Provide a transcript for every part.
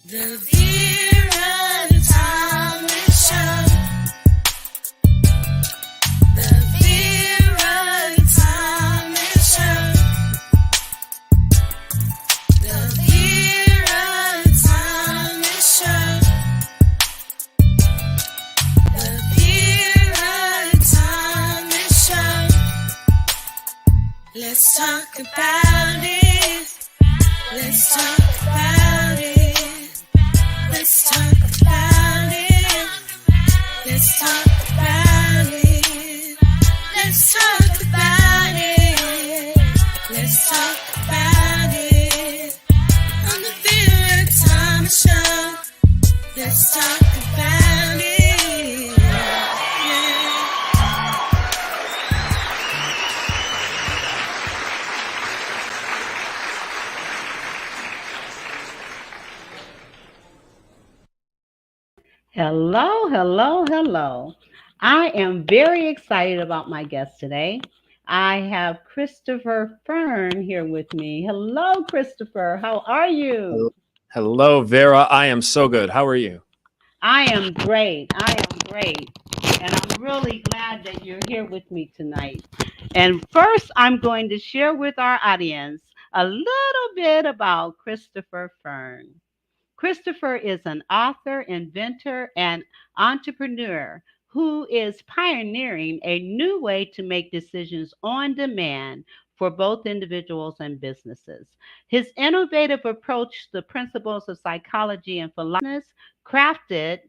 The Vera Thomas Show. The Vera Thomas Show. The Vera Thomas Show. The Vera Thomas Show. Let's talk about it. Let's talk about it. Let's talk about it. Let's talk about it. Let's talk about it. Let's talk about it. On the Vera Thomas Show. Let's talk about it. Yeah. Hello, hello, hello. I am very excited about my guest today. I have Christopher Fern here with me. Hello, Christopher. How are you? Hello, Vera. I am so good. How are you? I am great. I am great. And I'm really glad that you're here with me tonight. And first, I'm going to share with our audience a little bit about Christopher Fern. Christopher is an author, inventor, and entrepreneur who is pioneering a new way to make decisions on demand for both individuals and businesses. His innovative approach to the principles of psychology and philosophy crafted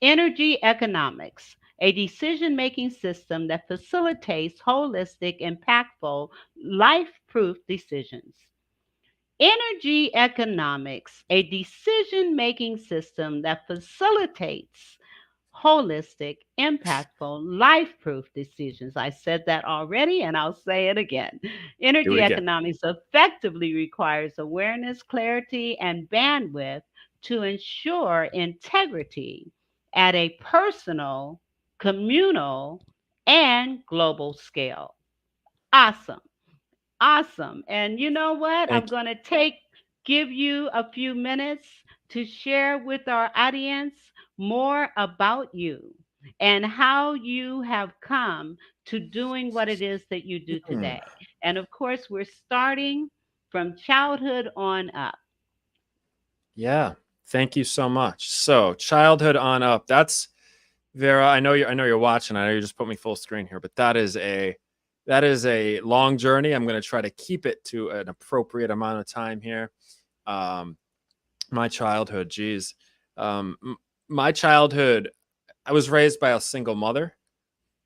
energy economics, a decision making system that facilitates holistic, impactful, life proof decisions. Energy economics, a decision making system that facilitates holistic, impactful, life proof decisions. I said that already and I'll say it again. Do it Energy again. economics effectively requires awareness, clarity, and bandwidth to ensure integrity at a personal, communal, and global scale. Awesome. Awesome. And you know what? I'm Thank you. going to give you a few minutes to share with our audience more about you and how you have come to doing what it is that you do Hmm. today. And of course, we're starting from childhood on up. Yeah. Thank you so much. So, childhood on up. That's Vera. I know you're watching. I know you just put me full screen here, but that is a long journey. I'm going to try to keep it to an appropriate amount of time here. Um, my childhood, geez. My childhood. I was raised by a single mother.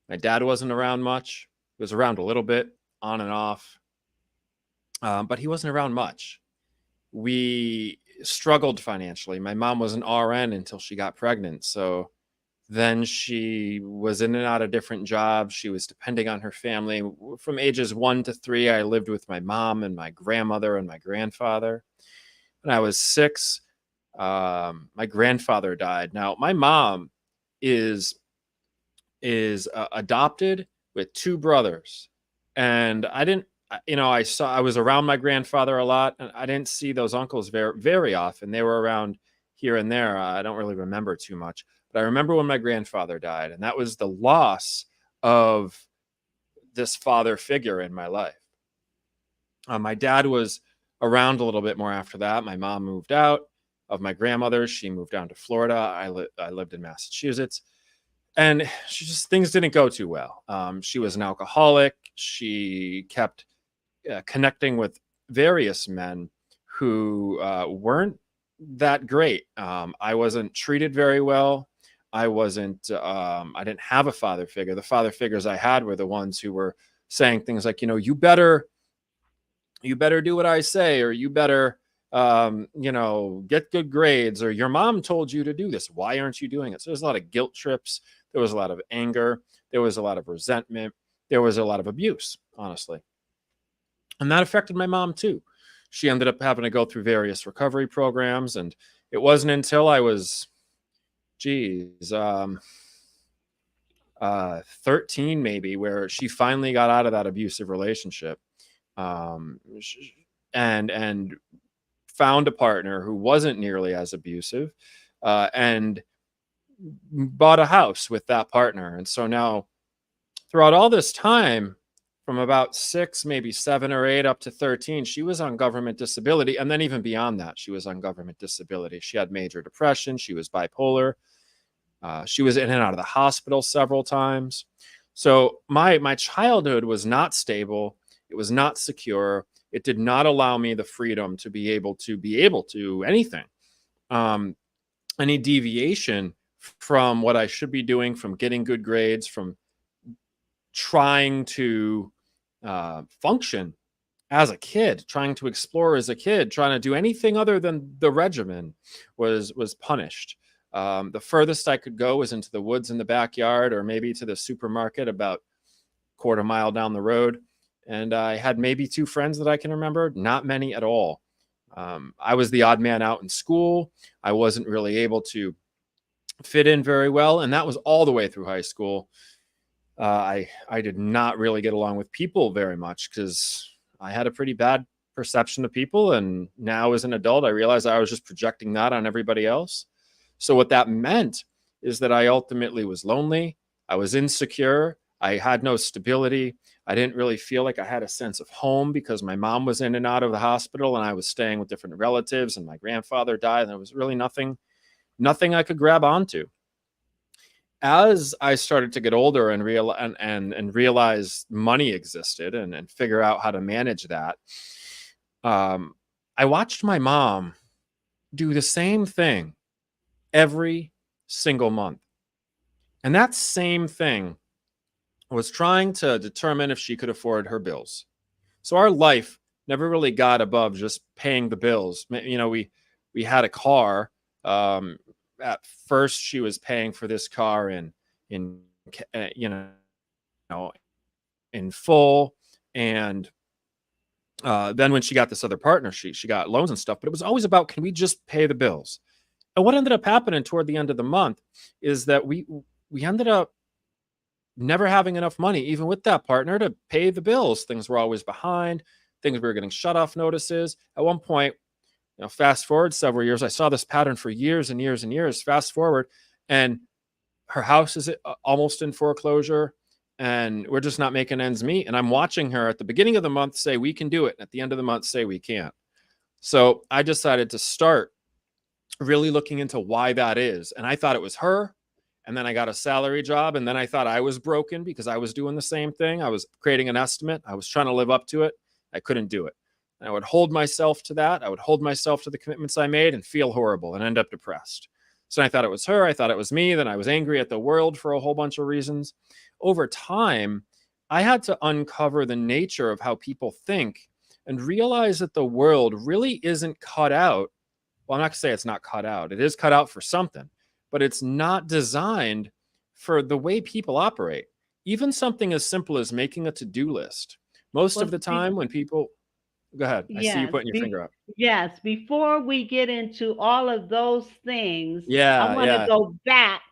My dad wasn't around much. He was around a little bit, on and off, but he wasn't around much. We struggled financially. My mom was an RN until she got pregnant. So then she was in and out of different jobs. She was depending on her family. From ages 1 to 3, I lived with my mom and my grandmother and my grandfather. When I was 6, my grandfather died. Now, my mom is adopted with 2 brothers, and I didn't. I was around my grandfather a lot, and I didn't see those uncles very often. They were around here and there. I don't really remember too much, but I remember when my grandfather died, and that was the loss of this father figure in my life. My dad was around a little bit more after that. My mom moved out of my grandmother. She moved down to Florida. I lived in Massachusetts, and things didn't go too well. She was an alcoholic. She kept connecting with various men who weren't that great. I wasn't treated very well. I wasn't. I didn't have a father figure. The father figures I had were the ones who were saying things like, you better do what I say, or you better, get good grades, or your mom told you to do this. Why aren't you doing it? So there's a lot of guilt trips. There was a lot of anger. There was a lot of resentment. There was a lot of abuse, honestly. And that affected my mom too. She ended up having to go through various recovery programs. And it wasn't until I was, geez, 13 maybe, where she finally got out of that abusive relationship. Um, and found a partner who wasn't nearly as abusive, and bought a house with that partner. And so now, throughout all this time, from about 6, maybe 7 or 8 up to 13, she was on government disability. And then even beyond that, she was on government disability. She had major depression. She was bipolar. She was in and out of the hospital several times. So my childhood was not stable. It was not secure. It did not allow me the freedom to be able to anything. Any deviation from what I should be doing, from getting good grades, from trying to function as a kid, trying to explore as a kid, trying to do anything other than the regimen was punished. The furthest I could go was into the woods in the backyard, or maybe to the supermarket about a quarter mile down the road. And I had maybe 2 friends that I can remember, not many at all. I was the odd man out in school. I wasn't really able to fit in very well. And that was all the way through high school. I did not really get along with people very much because I had a pretty bad perception of people. And now as an adult, I realized I was just projecting that on everybody else. So what that meant is that I ultimately was lonely. I was insecure. I had no stability. I didn't really feel like I had a sense of home because my mom was in and out of the hospital and I was staying with different relatives, and my grandfather died, and there was really nothing I could grab onto. As I started to get older and realize money existed, and figure out how to manage that, I watched my mom do the same thing every single month. And that same thing was trying to determine if she could afford her bills. So our life never really got above just paying the bills. You know, we had a car. At first, she was paying for this car in you know, in full, and then when she got this other partner, she got loans and stuff. But it was always about, can we just pay the bills? And what ended up happening toward the end of the month is that we ended up never having enough money, even with that partner, to pay the bills. Things were always behind. Things, we were getting shut off notices. At one point, you know, fast forward several years, I saw this pattern for years and years and years. Fast forward, and her house is almost in foreclosure, and we're just not making ends meet. And I'm watching her at the beginning of the month say we can do it, and at the end of the month say we can't. So I decided to start really looking into why that is. And I thought it was her. And then I got a salary job. And then I thought I was broken because I was doing the same thing. I was creating an estimate. I was trying to live up to it. I couldn't do it. And I would hold myself to that. I would hold myself to the commitments I made and feel horrible and end up depressed. So I thought it was her. I thought it was me. Then I was angry at the world for a whole bunch of reasons. Over time, I had to uncover the nature of how people think and realize that the world really isn't cut out. Well, I'm not going to say it's not cut out. It is cut out for something, but it's not designed for the way people operate. Even something as simple as making a to-do list. Most of the time when people, go ahead. I see you Yes, putting your finger up. yes. Before we get into all of those things, I Yeah, want to yeah. go back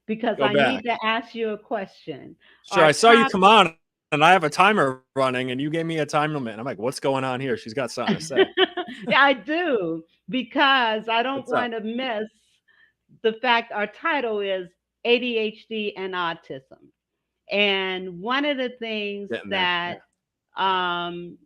because Go I need back. to ask you a question. Sure. Our I saw you top, come on and I have a timer running and you gave me a time limit. And I'm like, what's going on here? She's got something to say. yeah, I do, because I don't What's up? want to miss the fact our title is ADHD and autism. And one of the things Getting there. Yeah. that um,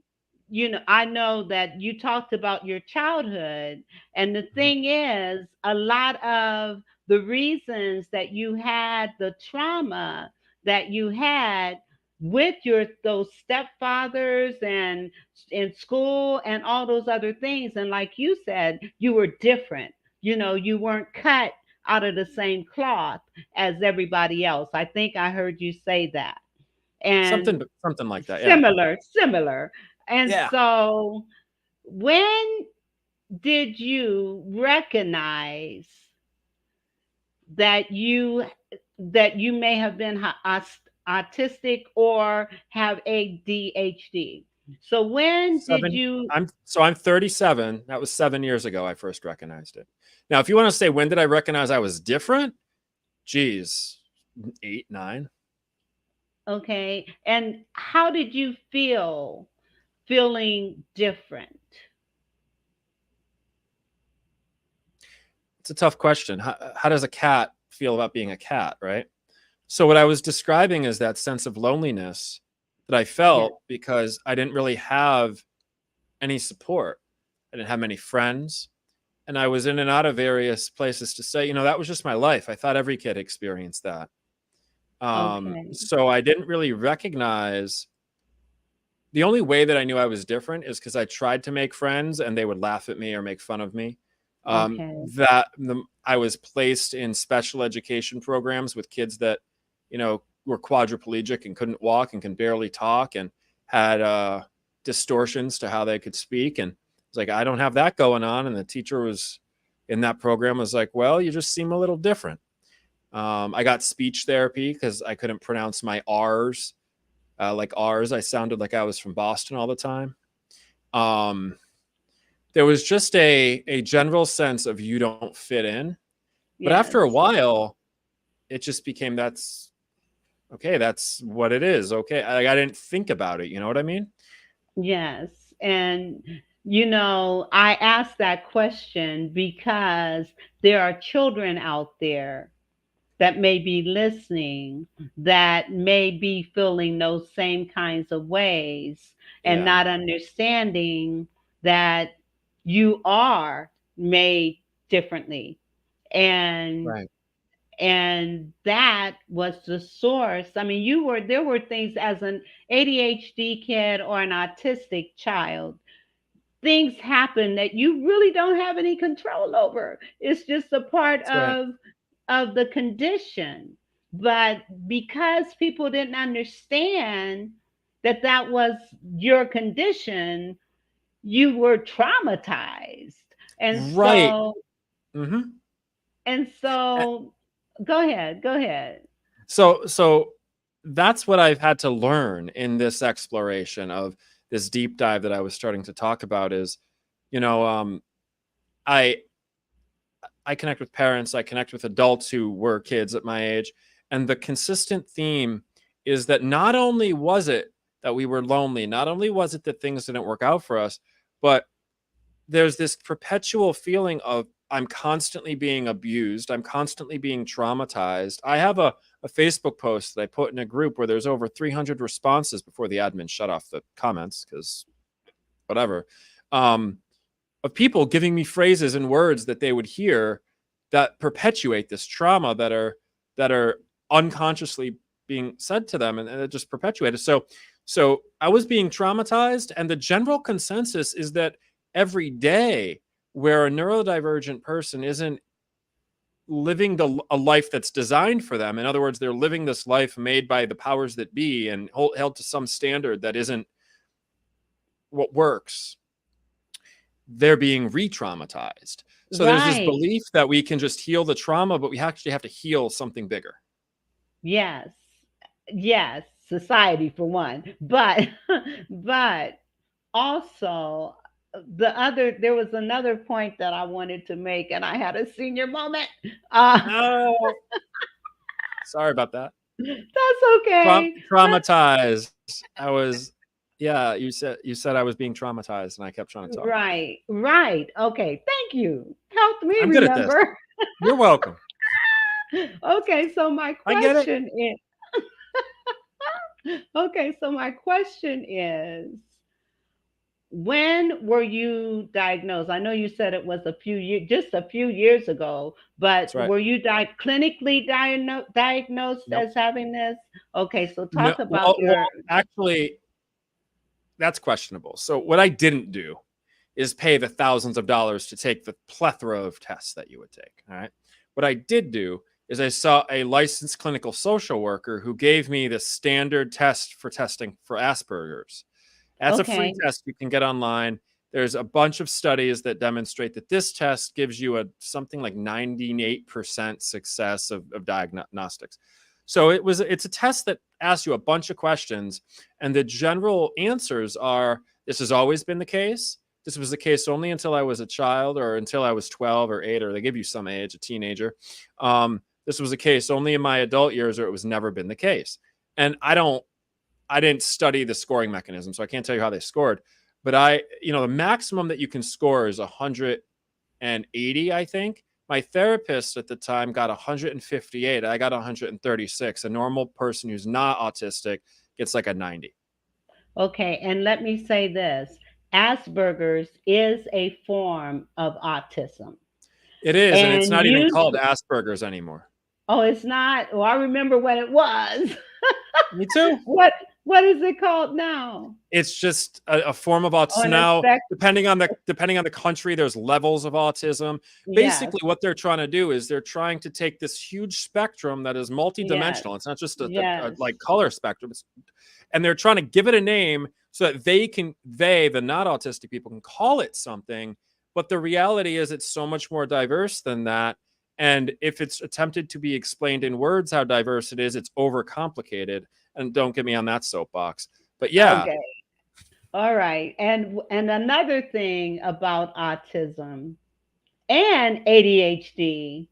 I know that you talked about your childhood, and the Mhm. thing is, a lot of the reasons that you had the trauma that you had with your those stepfathers and in school and all those other things, and like you said, you were different. You weren't cut out of the same cloth as everybody else. I think I heard you say that. And Something like that. Yeah. similar. And Yeah. so, when did you recognize that you may have been autistic or have ADHD? So when did Seven. you? I'm 37. That was 7 years ago I first recognized it. Now, if you want to say when did I recognize I was different? Geez, 8, 9. Okay, and how did you feel feeling different? it's a tough question. How does a cat feel about being a cat, right? So what I was describing is that sense of loneliness that I Yeah. felt because I didn't really have any support. I didn't have many friends, and I was in and out of various places to say, that was just my life. I thought every kid experienced that. Okay. So I didn't really recognize. The only way that I knew I was different is because I tried to make friends and they would laugh at me or make fun of me. Okay. I was placed in special education programs with kids that, were quadriplegic and couldn't walk and can barely talk and had distortions to how they could speak. And it's like, I don't have that going on. And the teacher was in that program was like, well, you just seem a little different. I got speech therapy because I couldn't pronounce my R's. Like R's, I sounded like I was from Boston all the time. There was just a general sense of you don't fit in. But after a Yes. while, it just became that's okay. That's what it is. Okay. I didn't think about it. You know what I mean? Yes. And, I asked that question because there are children out there that may be listening that may be feeling those same kinds of ways and Yeah. not understanding that you are made differently. And Right. and that was the source. I mean, there were things as an ADHD kid or an autistic child, things happen that you really don't have any control over. It's just a part That's right. of the condition. But because people didn't understand that that was your condition, you were traumatized. And Right. so Mm-hmm. and so go ahead, go ahead. So that's what I've had to learn in this exploration of this deep dive that I was starting to talk about is, you know, um, I I connect with parents, I connect with adults who were kids at my age, and the consistent theme is that not only was it that we were lonely, not only was it that things didn't work out for us, but there's this perpetual feeling of I'm constantly being abused. I'm constantly being traumatized. I have a Facebook post that I put in a group where there's over 300 responses before the admin shut off the comments because whatever, um, of people giving me phrases and words that they would hear that perpetuate this trauma that are unconsciously being said to them, and it just perpetuated. So I was being traumatized, and the general consensus is that every day where a neurodivergent person isn't living a life that's designed for them, in other words, they're living this life made by the powers that be and held to some standard that isn't what works, they're being re-traumatized. So there's this Right. belief that we can just heal the trauma, but we actually have to heal something bigger. Yes. Yes, society for one. But but also there was another point that I wanted to make and I had a senior moment. Oh, sorry about that. That's okay. Traumatized. I was, yeah. You said I was being traumatized, and I kept trying to talk. Right, right. Okay, thank you. Helped me I'm good at this. remember. You're welcome. Okay, so my I get it. question is okay, so my question is, when were you diagnosed? I know you said it was a few years, just a few years ago, That's but right. were you clinically diagnosed Nope. as having this? Okay, so No. talk about Well, your. actually, that's questionable. So what I didn't do is pay the thousands of dollars to take the plethora of tests that you would take. All right. What I did do is I saw a licensed clinical social worker who gave me the standard test for testing for Asperger's. That's a free Okay, test you can get online. There's a bunch of studies that demonstrate that this test gives you a something like 98% success of diagnostics. So it's a test that asks you a bunch of questions, and the general answers are this has always been the case. This was the case only until I was a child or until I was 12 or 8, or they give you some age, a teenager. This was the case only in my adult years, or it was never been the case. And I didn't study the scoring mechanism, so I can't tell you how they scored. But the maximum that you can score is 180, I think. My therapist at the time got 158. I got 136. A normal person who's not autistic gets like a 90. Okay, and let me say this. Asperger's is a form of autism. It is, and it's And not even called usually, Asperger's anymore. oh, it's not. Well, I remember what it was. Me too. What what is it called now? It's just a form of Oh, autism. an Now, spec. depending on the country, there's levels of autism. Yes, Basically, what they're trying to do is they're trying to take this huge spectrum that is yes, multidimensional. It's not just a yes. like color spectrum. And they're trying to give it a name so that the not autistic people, can call it something. But the reality is, it's so much more diverse than that. And if it's attempted to be explained in words how diverse it is, it's overcomplicated. And don't get me on that soapbox. But yeah, Okay. All right. And another thing about autism and ADHD,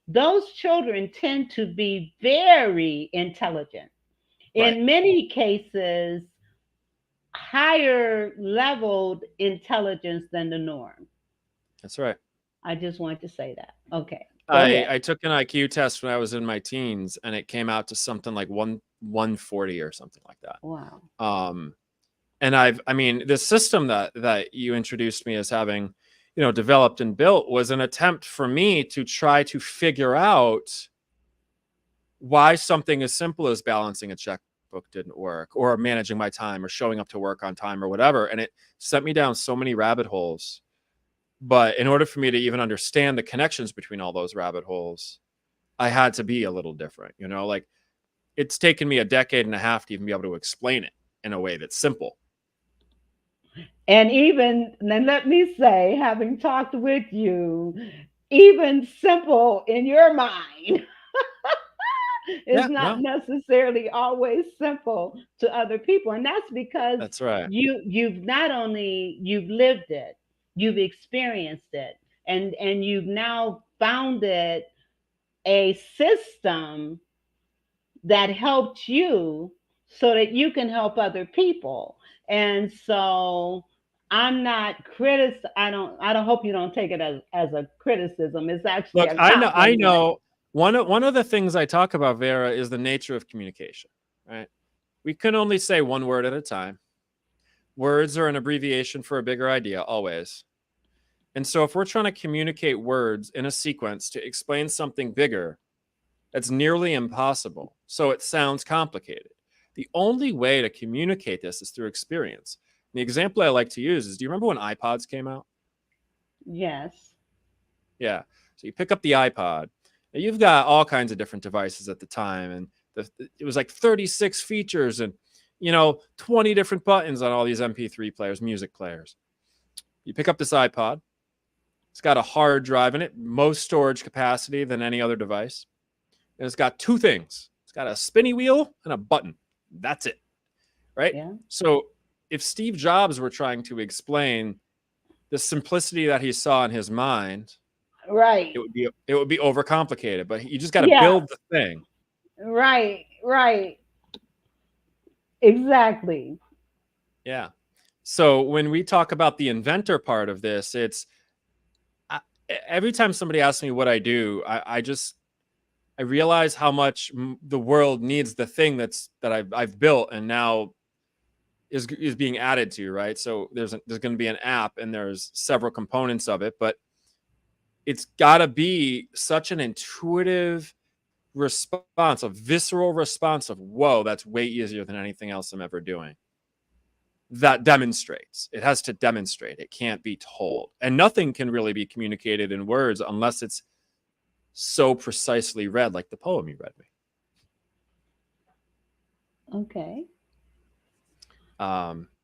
those children tend to be very intelligent. right. In many cases, higher leveled intelligence than the norm. That's right. I just wanted to say that. Okay. Go ahead. I took an IQ test when I was in my teens, and it came out to something like 140 or something like that. Wow. And I mean, the system that you introduced me as having, developed and built, was an attempt for me to try to figure out why something as simple as balancing a checkbook didn't work, or managing my time, or showing up to work on time, or whatever. And it sent me down so many rabbit holes. But in order for me to even understand the connections between all those rabbit holes, I had to be a little different, like it's taken me a decade and a half to even be able to explain it in a way that's simple. And even then, let me say, having talked with you, even simple in your mind is Yeah, not no, necessarily always simple to other people. And that's because that's right. you've not only you've lived it, you've experienced it, and you've now founded a system that helped you so that you can help other people. And so I'm not I don't hope you don't take it as a criticism. It's actually Look, a I compliment. know one of the things I talk about, Vera, is the nature of communication, right? We can only say one word at a time. Words are an abbreviation for a bigger idea, always. And so if we're trying to communicate words in a sequence to explain something bigger, that's nearly impossible. So it sounds complicated. The only way to communicate this is through experience. The example I like to use is, do you remember when iPods came out? Yes. Yeah. So you pick up the iPod. Now, you've got all kinds of different devices at the time, and it was like 36 features and 20 different buttons on all these MP3 players, music players. You pick up this iPod. It's got a hard drive in it, most storage capacity than any other device. And it's got two things. It's got a spinny wheel and a button. That's it. Right? Yeah. So if Steve Jobs were trying to explain the simplicity that he saw in his mind, Right. it would be overcomplicated. But you just got to Yeah. build the thing. Right. Right. Exactly. Yeah. So when we talk about the inventor part of this, it's every time somebody asks me what I do, I realize how much the world needs the thing that I've built, and now is being added to, right? So there's going to be an app, and there's several components of it, but it's got to be such an intuitive response, a visceral response of, whoa, that's way easier than anything else I'm ever doing. That demonstrates. It has to demonstrate. It can't be told. And nothing can really be communicated in words unless it's so precisely read, like the poem you read me. Okay.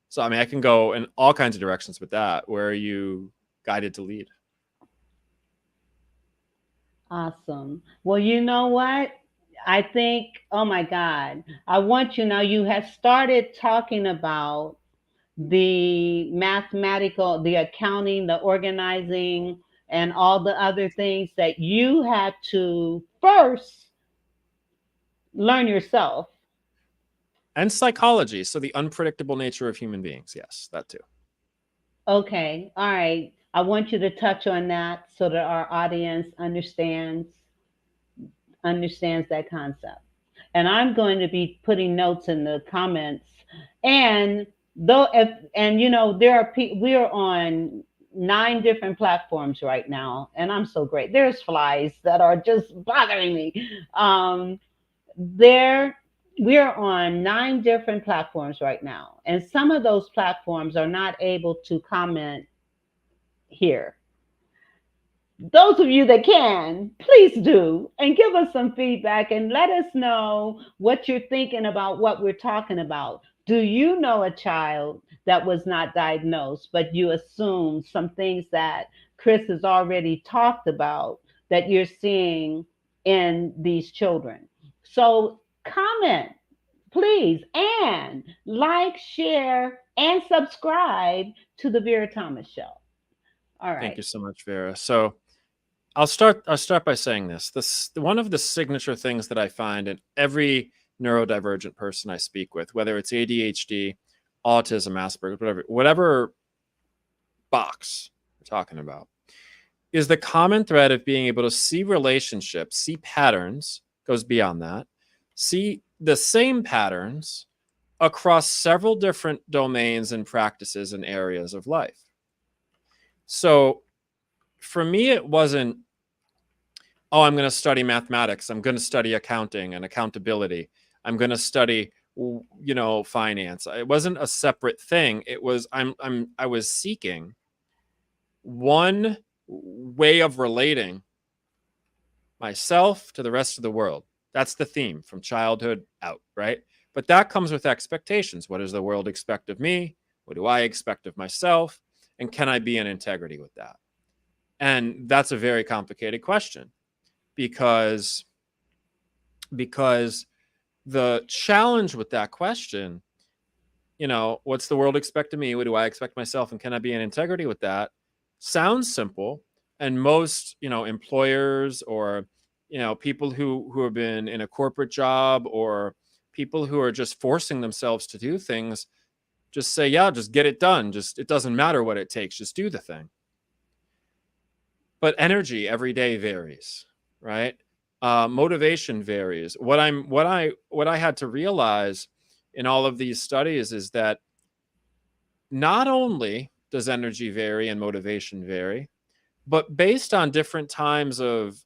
So, I mean, I can go in all kinds of directions with that. Where are you guided to lead? Awesome. Well, you know what? I think, oh my God, I want you now, you have started talking about the mathematical, the accounting, the organizing, and all the other things that you had to first learn yourself. And psychology. So the unpredictable nature of human beings. Yes, that too. Okay. All right. I want you to touch on that so that our audience understands that concept. And I'm going to be putting notes in the comments. And though, if and you know, we are on 9 different platforms right now, and I'm so great. There's flies that are just bothering me. There, we're on 9 different platforms right now, and some of those platforms are not able to comment here. Those of you that can, please do and give us some feedback and let us know what you're thinking about what we're talking about. Do you know a child that was not diagnosed, but you assume some things that Chris has already talked about that you're seeing in these children? So comment, please, and like, share, and subscribe to the Vera Thomas Show. All Thank right. you so much, Vera. So I'll start by saying this. This one of the signature things that I find in every neurodivergent person I speak with, whether it's ADHD, autism, Asperger's, whatever box we're talking about, is the common thread of being able to see relationships, see patterns, goes beyond that, see the same patterns across several different domains and practices and areas of life. So for me, it wasn't, oh, I'm going to study mathematics. I'm going to study accounting and accountability. I'm going to study, finance. It wasn't a separate thing. It was, I was seeking one way of relating myself to the rest of the world. That's the theme from childhood out, right? But that comes with expectations. What does the world expect of me? What do I expect of myself? And can I be in integrity with that? And that's a very complicated question because the challenge with that question, what's the world expect of me? What do I expect myself? And can I be in integrity with that? Sounds simple. And most, employers or, people who have been in a corporate job or people who are just forcing themselves to do things, just say, yeah, just get it done. It doesn't matter what it takes. Just do the thing. But energy every day varies, right? Motivation varies. What I had to realize in all of these studies is that not only does energy vary and motivation vary, but based on different times of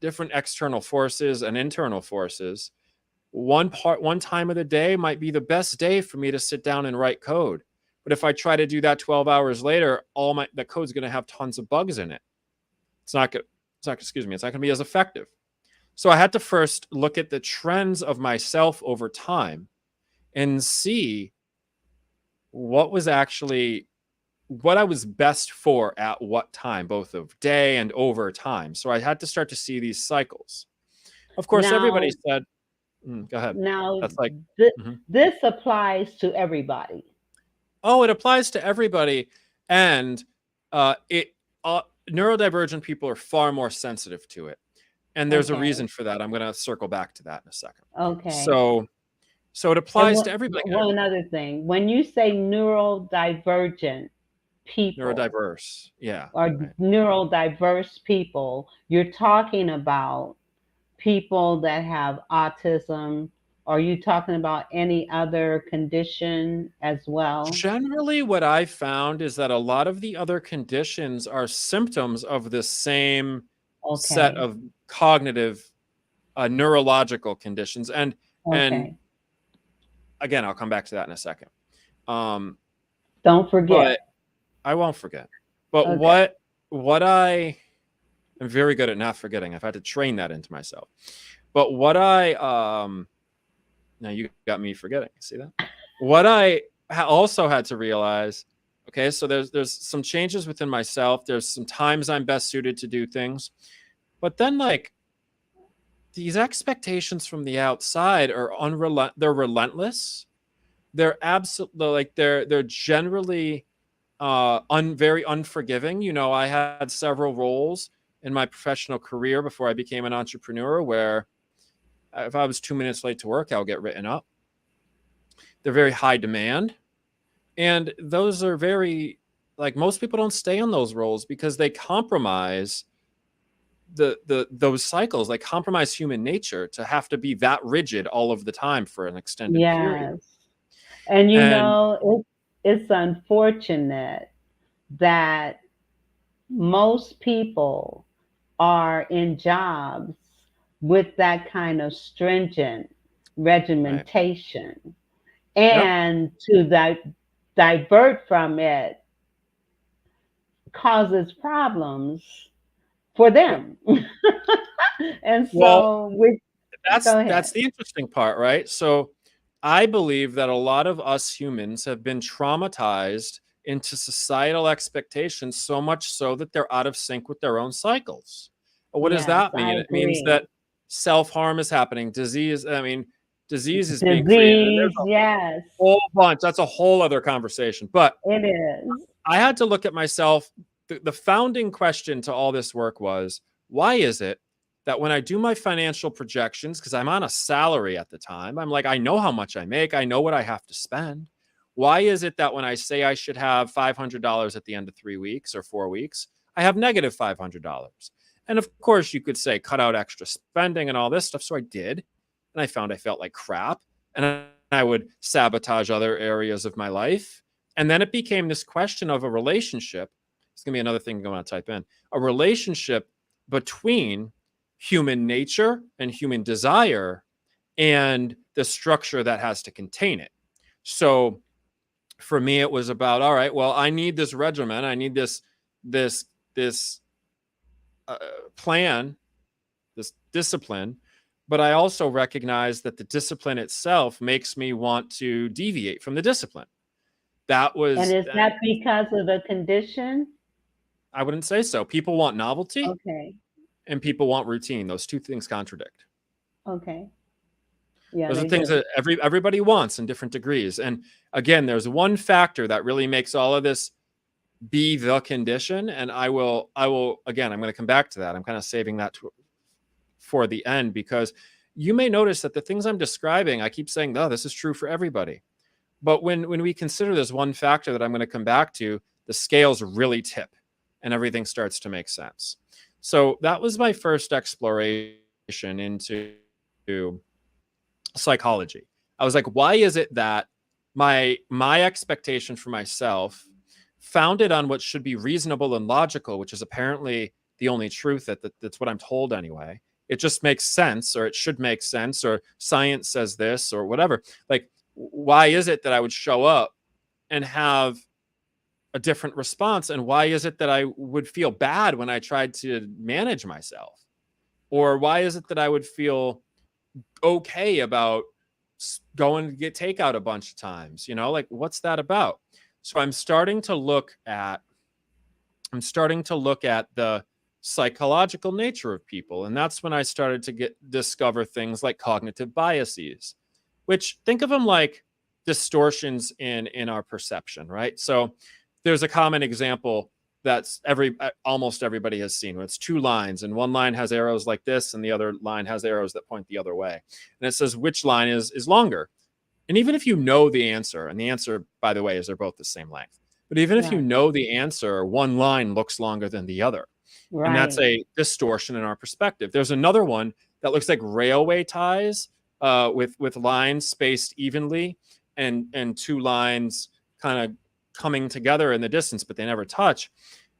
different external forces and internal forces, one time of the day might be the best day for me to sit down and write code. But if I try to do that 12 hours later, the code's going to have tons of bugs in it. It's not going to be as effective. So I had to first look at the trends of myself over time and see what I was best for at what time, both of day and over time. So I had to start to see these cycles. Of course, everybody Now, said, go ahead. now That's like, mhm. this applies to everybody. Oh, it applies to everybody. And neurodivergent people are far more sensitive to it. And there's a Okay. reason for that. I'm going to circle back to that in a second. Okay. So it And applies to everybody. one other thing, when you say neurodivergent people Neurodiverse. Yeah. or Right. neurodiverse people, you're talking about people that have autism. Are you talking about any other condition as well? Generally, what I found is that a lot of the other conditions are symptoms of the same set Okay. of cognitive, neurological conditions. And Okay. again, I'll come back to that in a second. Don't But forget. I won't forget. But Okay. what I am very good at not forgetting. I've had to train that into myself. But what I now you got me forgetting. See that? What I also had to realize. Okay, so there's some changes within myself. There's some times I'm best suited to do things, but then like these expectations from the outside are they're relentless. They're absolutely like they're generally very unforgiving. I had several roles in my professional career before I became an entrepreneur where if I was 2 minutes late to work, I'll get written up. They're very high demand. And those are very like most people don't stay in those roles because they compromise those cycles, like compromise human nature to have to be that rigid all of the time for an extended period. Yes. And And it's unfortunate that most people are in jobs with that kind of stringent right. regimentation. Yep. And to divert from it causes problems for Yep. them. And Well, so we that's go that's ahead. the interesting part, right? So I believe that a lot of us humans have been traumatized into societal expectations, so much so that they're out of sync with their own cycles. What does Yes, that I mean? It means agree. that self-harm is happening, disease is being created, and there's Disease, a yes, whole bunch. That's a whole other conversation. But it is. I had to look at myself. The founding question to all this work was, why is it that when I do my financial projections, because I'm on a salary at the time, I'm like, I know how much I make, I know what I have to spend. Why is it that when I say I should have $500 at the end of 3 weeks or 4 weeks, I have negative $500? And of course, you could say cut out extra spending and all this stuff. So I did. And I found I felt like crap. And I would sabotage other areas of my life. And then it became this question of a relationship. It's going to be another thing I'm going to type in, a relationship between human nature and human desire and the structure that has to contain it. So for me, it was about, all right, well, I need this regimen. I need this uh, plan, this discipline. But I also recognize that the discipline itself makes me want to deviate from the discipline. That And was, is that because of the condition? I wouldn't say so. People want novelty Okay, and people want routine. Those two things contradict. okay. Yeah, Those are they things do. that everybody wants in different degrees. And again, there's one factor that really makes all of this be the condition. And I will again, I'm going to come back to that. I'm kind of saving that for the end, because you may notice that the things I'm describing, I keep saying, oh, this is true for everybody. But when we consider this one factor that I'm going to come back to, the scales really tip and everything starts to make sense. So that was my first exploration into psychology. I was like, why is it that my expectation for myself, founded on what should be reasonable and logical, which is apparently the only truth that's what I'm told anyway. It just makes sense, or it should make sense, or science says this, or whatever. Like, why is it that I would show up and have a different response? And why is it that I would feel bad when I tried to manage myself? Or why is it that I would feel okay about going to get takeout a bunch of times? Like, what's that about? So I'm starting to look at the psychological nature of people, and that's when I started to discover things like cognitive biases, which, think of them like distortions in our perception, right? So there's a common example that's almost everybody has seen, where it's two lines and one line has arrows like this and the other line has arrows that point the other way, and it says which line is longer. And even if you know the answer, and the answer, by the way, is they're both the same length, but even if you Right, know the answer, one line looks longer than the other. And that's right. a distortion in our perspective. There's another one that looks like railway ties, with lines spaced evenly, and two lines kind of coming together in the distance, but they never touch.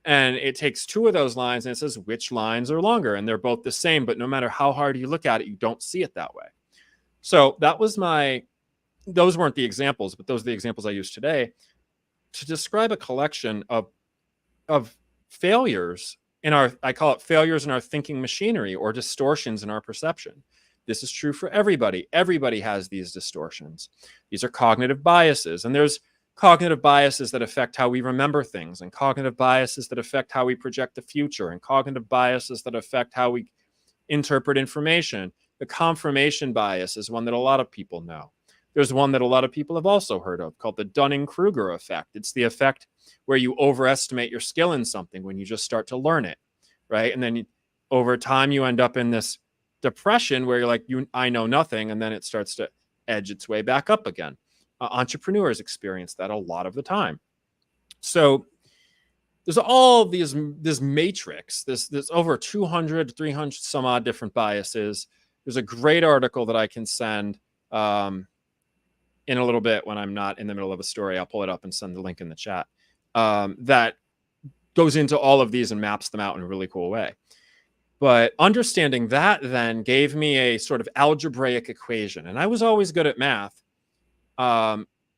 And it takes two of those lines and it says which lines are longer, and they're both the same, but no matter how hard you look at it, you don't see it that way. So those weren't the examples, but those are the examples I use today to describe a collection of failures in our, I call it failures in our thinking machinery, or distortions in our perception. This is true for everybody. Everybody has these distortions. These are cognitive biases, and there's cognitive biases that affect how we remember things, and cognitive biases that affect how we project the future, and cognitive biases that affect how we interpret information. The confirmation bias is one that a lot of people know. There's one that a lot of people have also heard of called the Dunning-Kruger effect. It's the effect where you overestimate your skill in something when you just start to learn it, right? And then over time, you end up in this depression where you're like, I know nothing, and then it starts to edge its way back up again. Entrepreneurs experience that a lot of the time. So there's all this matrix, there's over 200, 300 some odd different biases. There's a great article that I can send in a little bit when I'm not in the middle of a story. I'll pull it up and send the link in the chat. That goes into all of these and maps them out in a really cool way. But understanding that then gave me a sort of algebraic equation. And I was always good at math.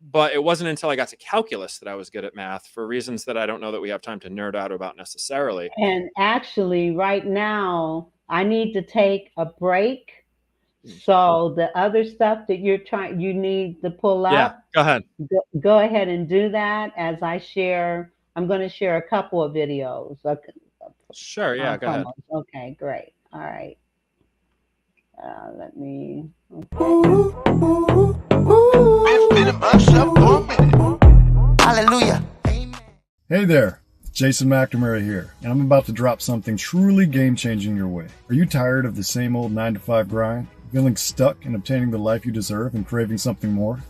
But it wasn't until I got to calculus that I was good at math, for reasons that I don't know that we have time to nerd out about necessarily. And actually, right now, I need to take a break. So the other stuff that you need to pull up. Yeah, go ahead. Go ahead and do that as I share. I'm going to share a couple of videos. Sure, yeah, go ahead. Okay, great. All right. Let me. Hallelujah. Hey there, Jason McNamara here, and I'm about to drop something truly game-changing your way. Are you tired of the same old 9-to-5 grind? Feeling stuck in obtaining the life you deserve and craving something more?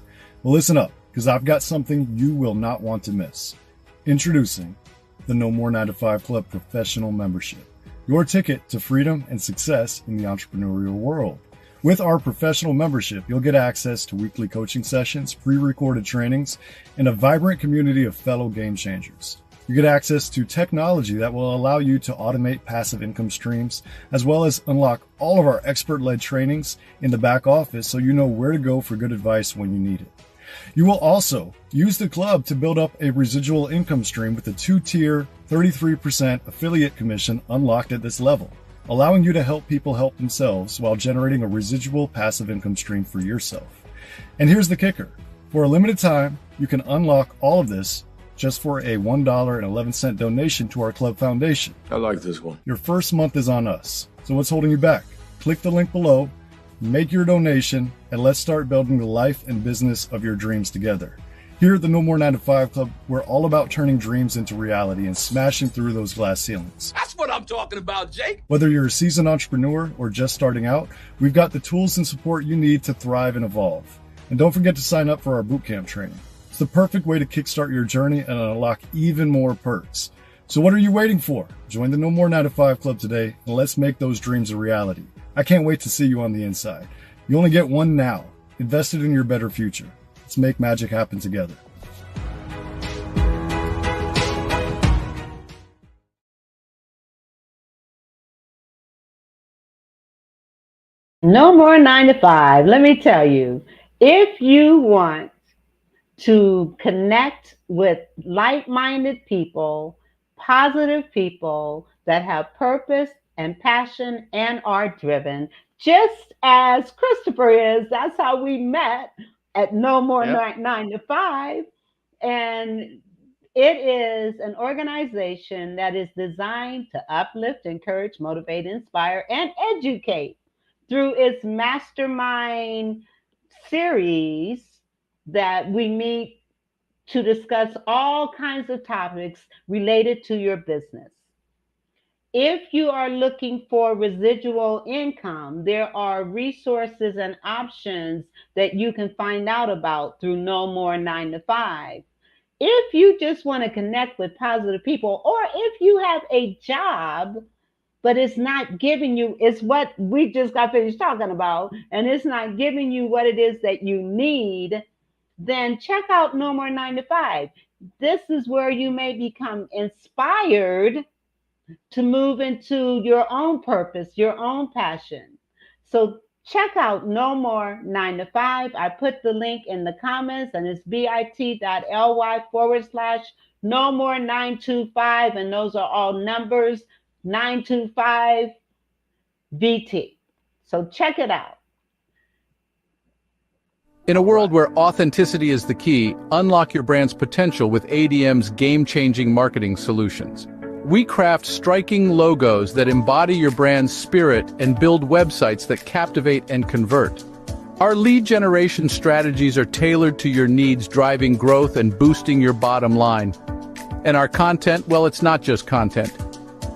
Well, listen up, because I've got something you will not want to miss. Introducing the No More 9-to-5 Club Professional Membership, your ticket to freedom and success in the entrepreneurial world. With our professional membership, you'll get access to weekly coaching sessions, pre-recorded trainings, and a vibrant community of fellow game changers. You get access to technology that will allow you to automate passive income streams, as well as unlock all of our expert-led trainings in the back office so you know where to go for good advice when you need it. You will also use the club to build up a residual income stream with a 2-tier 33% affiliate commission unlocked at this level, allowing you to help people help themselves while generating a residual passive income stream for yourself. And here's the kicker. For a limited time, you can unlock all of this just for a $1.11 donation to our club foundation. I like this one. Your first month is on us. So what's holding you back? Click the link below, make your donation, and let's start building the life and business of your dreams together. Here at the No More 9-to-5 Club, we're all about turning dreams into reality and smashing through those glass ceilings. That's what I'm talking about, Jake. Whether you're a seasoned entrepreneur or just starting out, we've got the tools and support you need to thrive and evolve. And don't forget to sign up for our bootcamp training. It's the perfect way to kickstart your journey and unlock even more perks. So what are you waiting for? Join the No More 9-to-5 Club today, and let's make those dreams a reality. I can't wait to see you on the inside. You only get one now. Invest it in your better future. Let's make magic happen together. No more 9 to 5. Let me tell you, if you want to connect with like-minded people, positive people that have purpose and passion and are driven, just as Christopher is, that's how we met at No More 9 to 5. And it is an organization that is designed to uplift, encourage, motivate, inspire, and educate through its mastermind series that we meet to discuss all kinds of topics related to your business. If you are looking for residual income, there are resources and options that you can find out about through No More 9 to 5. If you just want to connect with positive people, or if you have a job, but it's not giving you, it's what we just got finished talking about, and it's not giving you what it is that you need, then check out No More 9 to 5. This is where you may become inspired to move into your own purpose, your own passion. So check out No More 9 to 5. I put the link in the comments, and it's bit.ly/No More 925, and those are all numbers, 925 VT. So check it out. In a world where authenticity is the key, unlock your brand's potential with ADM's game-changing marketing solutions. We craft striking logos that embody your brand's spirit and build websites that captivate and convert. Our lead generation strategies are tailored to your needs, driving growth and boosting your bottom line. And our content, well, it's not just content.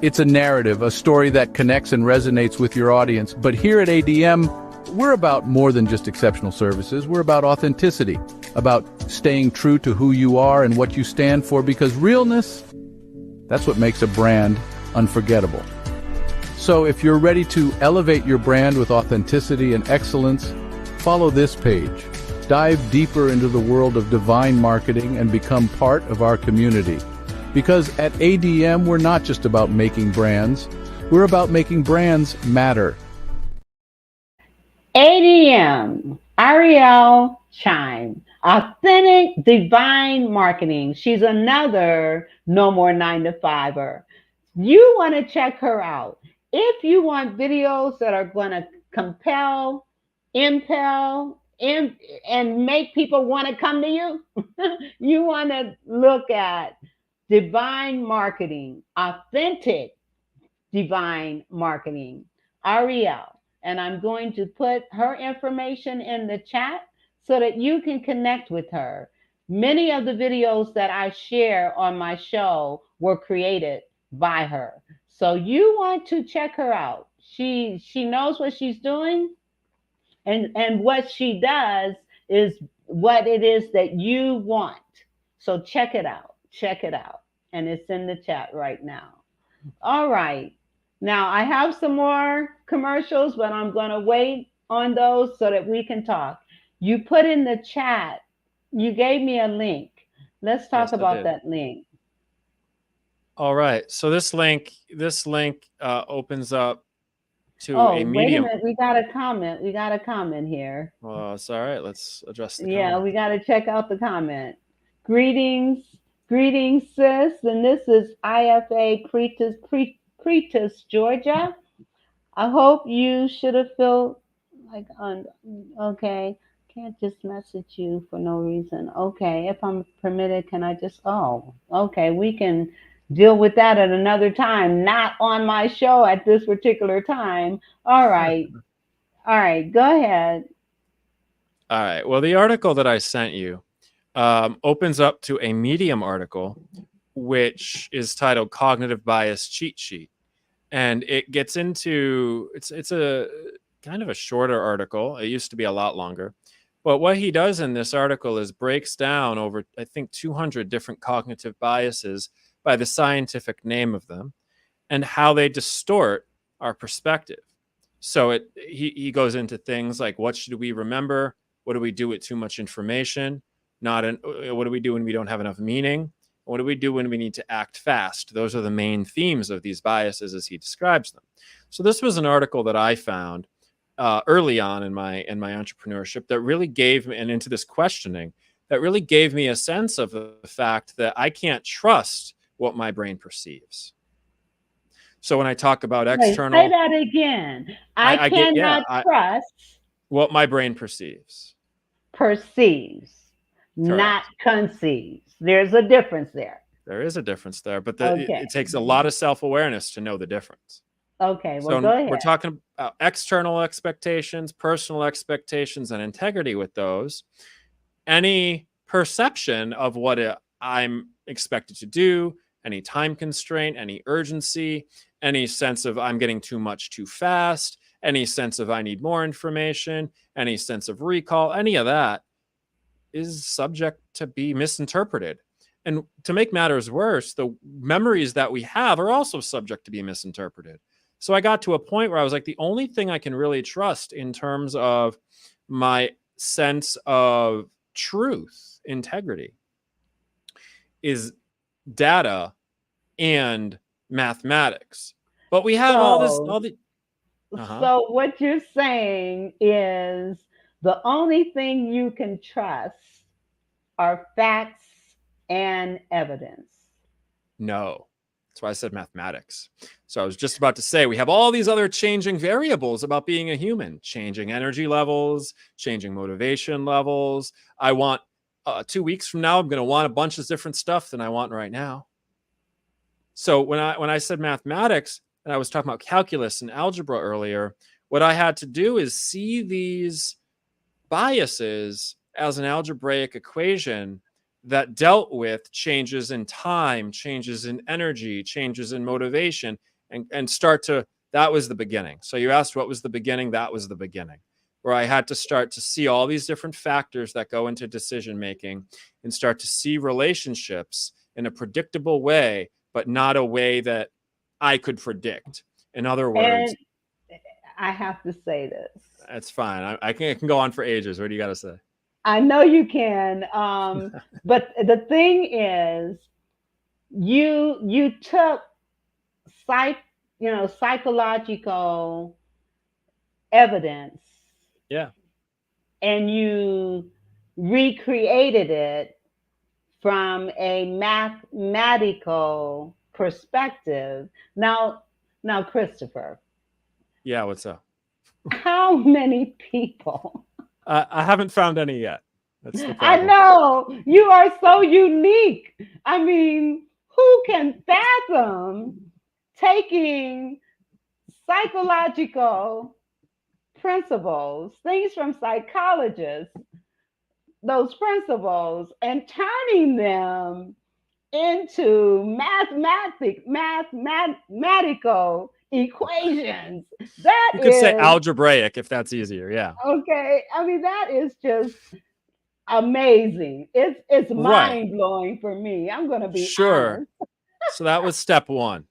It's a narrative, a story that connects and resonates with your audience. But here at ADM, we're about more than just exceptional services. We're about authenticity, about staying true to who you are and what you stand for, because realness, That's what makes a brand unforgettable. So if you're ready to elevate your brand with authenticity and excellence, follow this page. Dive deeper into the world of divine marketing and become part of our community. Because at ADM, we're not just about making brands, we're about making brands matter. ADM, Ariel Chime, Authentic Divine Marketing. She's another No More 9-to-5er. You want to check her out. If you want videos that are going to compel, impel, and make people want to come to you, you want to look at Divine Marketing, Authentic Divine Marketing, Ariel. And I'm going to put her information in the chat so that you can connect with her. Many of the videos that I share on my show were created by her. So you want to check her out. She knows what she's doing, and what she does is what it is that you want. So check it out. Check it out. And it's in the chat right now. All right. Now, I have some more commercials, but I'm going to wait on those so that we can talk. You put in the chat, you gave me a link. Let's talk about that link. All right. So this link opens up to a Medium. Wait a minute. We got a comment. We got a comment here. Well, it's all right. Let's address the comment. Yeah, we got to check out the comment. Greetings, sis. And this is IFA Cretus, Georgia. I hope you should have felt like okay. Can't just message you for no reason. Okay, if I'm permitted, can I just okay, we can deal with that at another time, not on my show at this particular time. All right. All right, go ahead. All right. Well, the article that I sent you opens up to a Medium article, which is titled Cognitive Bias Cheat Sheet. And it gets into, it's a kind of a shorter article. It used to be a lot longer. But what he does in this article is breaks down over, I think, 200 different cognitive biases by the scientific name of them and how they distort our perspective. So he goes into things like, what should we remember? What do we do with too much information? What do we do when we don't have enough meaning? What do we do when we need to act fast? Those are the main themes of these biases as he describes them. So this was an article that I found early on in my entrepreneurship that really gave me, and into this questioning, that really gave me a sense of the fact that I can't trust what my brain perceives. So when I talk about external... Say that again. I cannot trust what my brain perceives. Perceives, correct. Not conceives. There's a difference there. There is a difference there, but it takes a lot of self-awareness to know the difference. Okay, well, so go ahead. We're talking about external expectations, personal expectations, and integrity with those. Any perception of what I'm expected to do, any time constraint, any urgency, any sense of I'm getting too much too fast, any sense of I need more information, any sense of recall, any of that is subject to be misinterpreted. And to make matters worse, the memories that we have are also subject to be misinterpreted. So I got to a point where I was like, the only thing I can really trust in terms of my sense of truth, integrity, is data and mathematics. But we have all the So what you're saying is the only thing you can trust are facts and evidence. No, that's why I said mathematics. So I was just about to say, we have all these other changing variables about being a human, changing energy levels, changing motivation levels. I want 2 weeks from now, I'm going to want a bunch of different stuff than I want right now. So when I said mathematics, and I was talking about calculus and algebra earlier, what I had to do is see these biases as an algebraic equation that dealt with changes in time, changes in energy, changes in motivation, and start to, that was the beginning. So you asked what was the beginning? That was the beginning, where I had to start to see all these different factors that go into decision making and start to see relationships in a predictable way but not a way that I could predict. In other words, And I have to say this. that's fine. I can go on for ages. What do you got to say? I know you can. But the thing is, you took psychological evidence Yeah. and you recreated it from a mathematical perspective. Now, Christopher, Yeah. What's up? how many people? I haven't found any yet. That's the I problem. know you are so unique. I mean, who can fathom taking psychological principles, things from psychologists, those principles, and turning them into mathematical equations? That You could say is algebraic if that's easier. Yeah. okay. I mean, that is just amazing. It's Right. mind blowing for me. I'm going to be Sure. honest. So that was step one.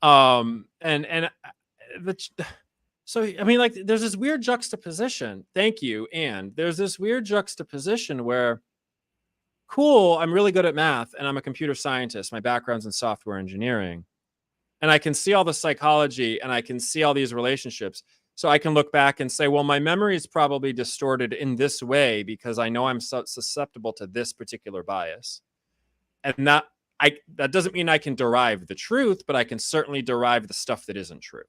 So I mean, like, there's this weird juxtaposition. Thank you. And there's this weird juxtaposition where, cool, I'm really good at math and I'm a computer scientist. My background's in software engineering. And I can see all the psychology and I can see all these relationships. So I can look back and say, well, my memory is probably distorted in this way because I know I'm susceptible to this particular bias. And that doesn't mean I can derive the truth, but I can certainly derive the stuff that isn't true.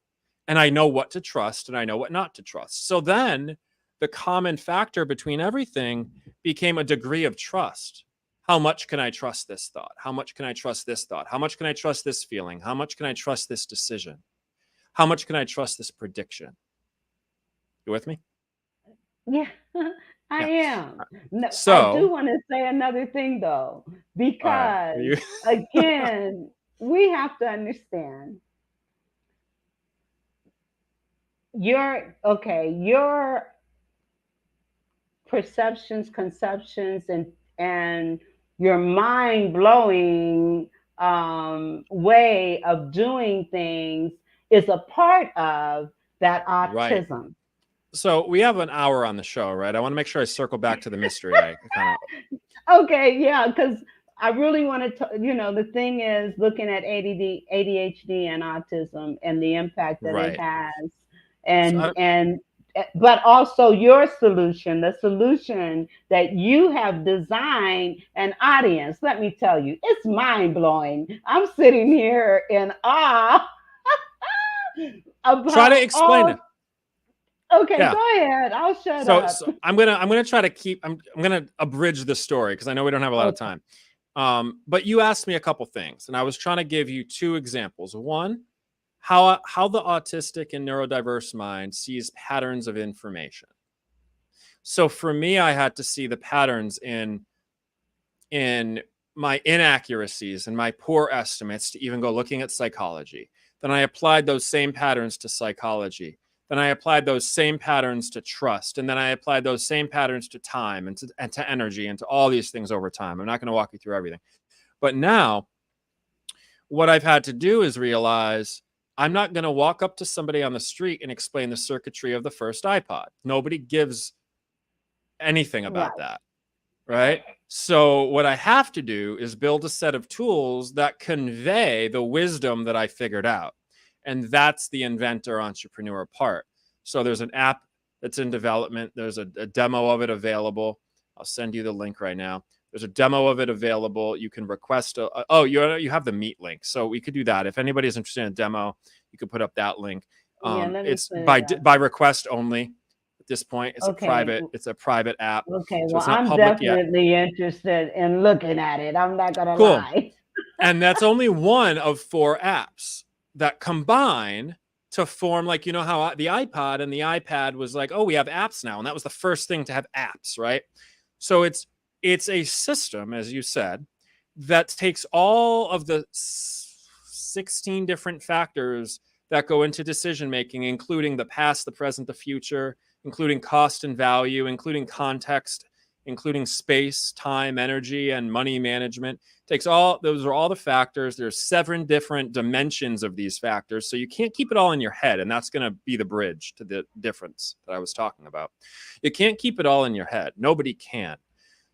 And I know what to trust and I know what not to trust. So then the common factor between everything became a degree of trust. How much can I trust this thought? How much can I trust this thought? How much can I trust this feeling? How much can I trust this decision? How much can I trust this prediction? You with me? Yeah, I am. No, So, I do want to say another thing though, because again, we have to understand your perceptions, conceptions, and your mind blowing way of doing things is a part of that autism. Right. So we have an hour on the show, right? I want to make sure I circle back to the mystery. Okay, yeah, because I really want to, the thing is looking at ADHD and autism and the impact that it has, but also your solution, the solution that you have designed, an audience. Let me tell you, it's mind blowing. I'm sitting here in awe. Try to explain it. Okay, yeah. Go ahead. I'll shut up. So I'm gonna try to I'm gonna abridge the story because I know we don't have a lot of time. But you asked me a couple things, and I was trying to give you two examples. One, how the autistic and neurodiverse mind sees patterns of information. So for me, I had to see the patterns in my inaccuracies and my poor estimates to even go looking at psychology. Then I applied those same patterns to psychology. Then I applied those same patterns to trust. And then I applied those same patterns to time and to energy and to all these things over time. I'm not going to walk you through everything. But now what I've had to do is realize I'm not going to walk up to somebody on the street and explain the circuitry of the first iPod. Nobody gives anything about that. Right? So what I have to do is build a set of tools that convey the wisdom that I figured out. And that's the inventor entrepreneur part. So there's an app that's in development. There's a demo of it available. I'll send you the link right now. There's a demo of it available. You can request you have the Meet link. So we could do that. If anybody's interested in a demo, you could put up that link. It's by request only at this point. It's a private app. Okay, so well, I'm definitely interested in looking at it. I'm not gonna lie. And that's only one of 4 apps that combine to form, like, how the iPod and the iPad was like, oh, we have apps now. And that was the first thing to have apps, right? So it's a system, as you said, that takes all of the 16 different factors that go into decision-making, including the past, the present, the future, including cost and value, including context, including space, time, energy, and money management. Takes all, those are all the factors. There's 7 different dimensions of these factors. So you can't keep it all in your head. And that's going to be the bridge to the difference that I was talking about. You can't keep it all in your head. Nobody can.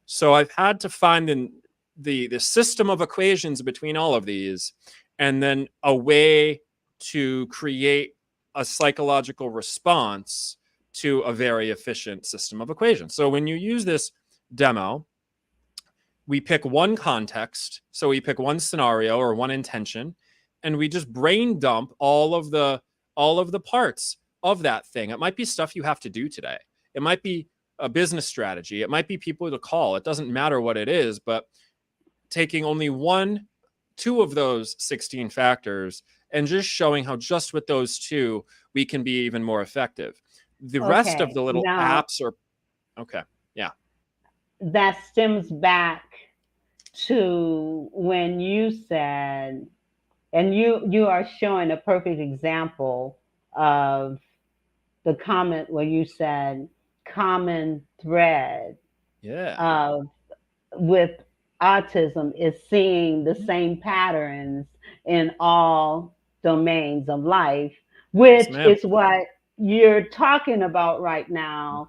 So I've had to find the system of equations between all of these, and then a way to create a psychological response to a very efficient system of equations. So when you use this demo, we pick one context. So we pick one scenario or one intention, and we just brain dump all of the parts of that thing. It might be stuff you have to do today. It might be a business strategy. It might be people to call. It doesn't matter what it is, but taking only 2 of those 16 factors and just showing how just with those 2, we can be even more effective. The rest of the little apps are okay. Yeah. That stems back to when you said, and you are showing a perfect example of the comment where you said common thread with autism is seeing the same patterns in all domains of life, which is what you're talking about right now.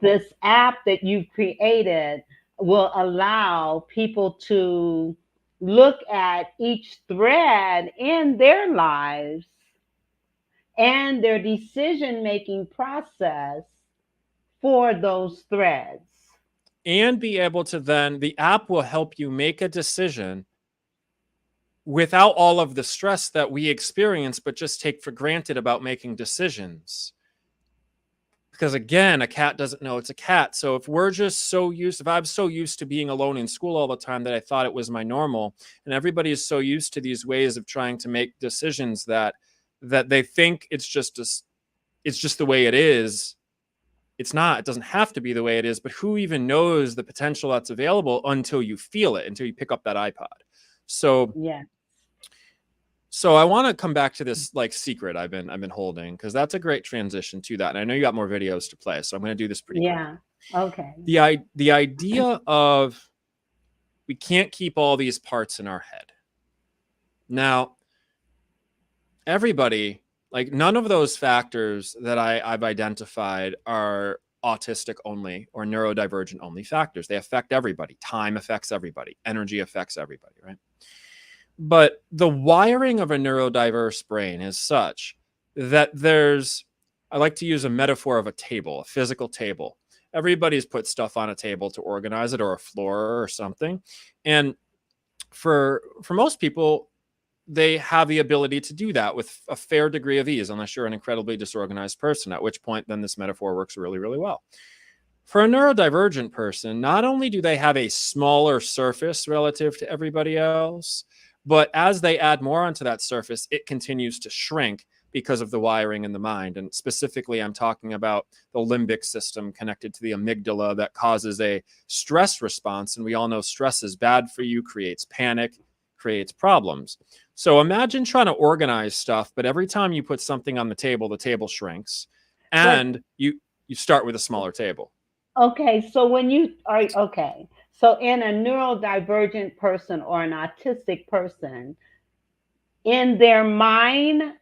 This app that you've created will allow people to look at each thread in their lives and their decision-making process for those threads. And be able to then, the app will help you make a decision without all of the stress that we experience, but just take for granted about making decisions. Because again, a cat doesn't know it's a cat. So if we're just so used, if I'm so used to being alone in school all the time that I thought it was my normal, and everybody is so used to these ways of trying to make decisions that they think it's just the way it is. It's not. It doesn't have to be the way it is. But who even knows the potential that's available until you feel it, until you pick up that iPod? So yeah. So I want to come back to this like secret I've been holding, because that's a great transition to that. And I know you got more videos to play, so I'm going to do this pretty quick. Okay. The idea of we can't keep all these parts in our head. Now, everybody, like none of those factors that I've identified are autistic only or neurodivergent only factors. They affect everybody. Time affects everybody. Energy affects everybody, right? But the wiring of a neurodiverse brain is such that I like to use a metaphor of a table, a physical table. Everybody's put stuff on a table to organize it, or a floor or something. And for most people, they have the ability to do that with a fair degree of ease, unless you're an incredibly disorganized person, at which point then this metaphor works really, really well. For a neurodivergent person, not only do they have a smaller surface relative to everybody else, but as they add more onto that surface, it continues to shrink because of the wiring in the mind. And specifically, I'm talking about the limbic system connected to the amygdala that causes a stress response. And we all know stress is bad for you, creates panic, creates problems. So imagine trying to organize stuff, but every time you put something on the table shrinks, and you start with a smaller table. Okay, so when you are, okay, so in a neurodivergent person or an autistic person, in their mind,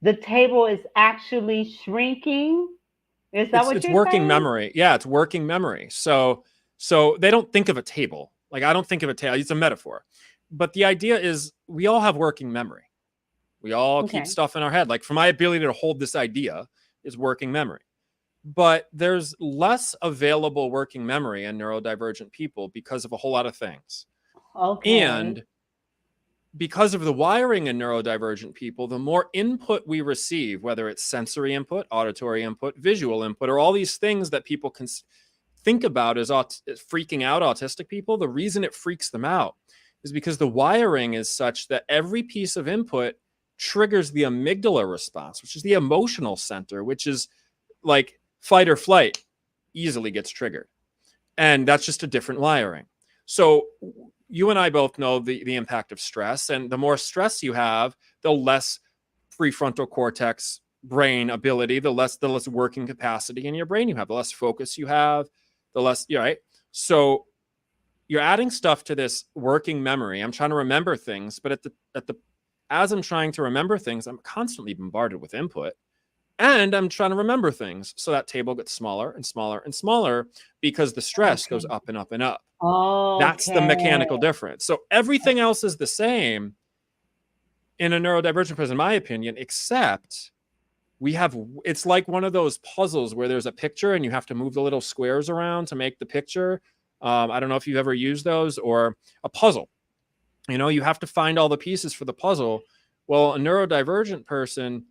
the table is actually shrinking. Is that what you're saying? It's working memory. Yeah, it's working memory. So they don't think of a table. Like I don't think of a table. It's a metaphor. But the idea is we all have working memory. We all keep stuff in our head. Like for my ability to hold this idea is working memory. But there's less available working memory in neurodivergent people because of a whole lot of things. Okay. And because of the wiring in neurodivergent people, the more input we receive, whether it's sensory input, auditory input, visual input, or all these things that people can think about as freaking out autistic people, the reason it freaks them out is because the wiring is such that every piece of input triggers the amygdala response, which is the emotional center, which is like fight or flight, easily gets triggered. And that's just a different wiring. So you and I both know the impact of stress, and the more stress you have, the less prefrontal cortex brain ability, the less working capacity in your brain you have, the less focus you have, the less, right? So you're adding stuff to this working memory. I'm trying to remember things, but as I'm trying to remember things, I'm constantly bombarded with input, and I'm trying to remember things. So that table gets smaller and smaller and smaller because the stress goes up and up and up. That's the mechanical difference. So everything else is the same in a neurodivergent person, in my opinion, except it's like one of those puzzles where there's a picture and you have to move the little squares around to make the picture. I don't know if you've ever used those, or a puzzle. You have to find all the pieces for the puzzle. Well, a neurodivergent person